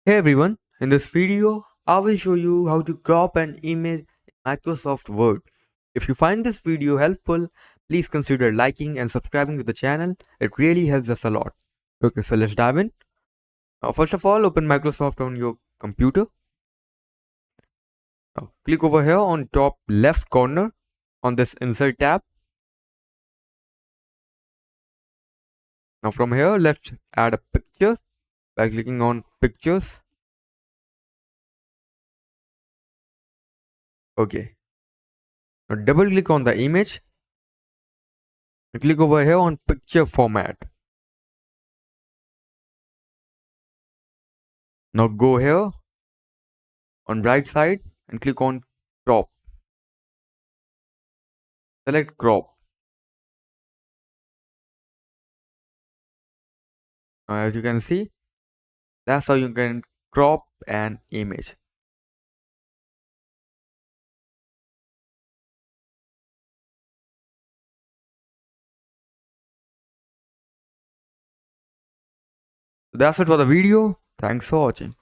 Hey everyone, in this video, I will show you how to crop an image in Microsoft Word. If you find this video helpful, please consider liking and subscribing to the channel. It really helps us a lot. Okay, so let's dive in. First of all, open Microsoft on your computer. Now, click over here on top left corner on this Insert tab. Now from here, let's add a picture by clicking on Pictures. Okay, now double click on the image and click over here on Picture Format. Now go here on right side and click on crop. Select crop. Now as you can see, that's how you can crop an image. That's it for the video. Thanks for watching.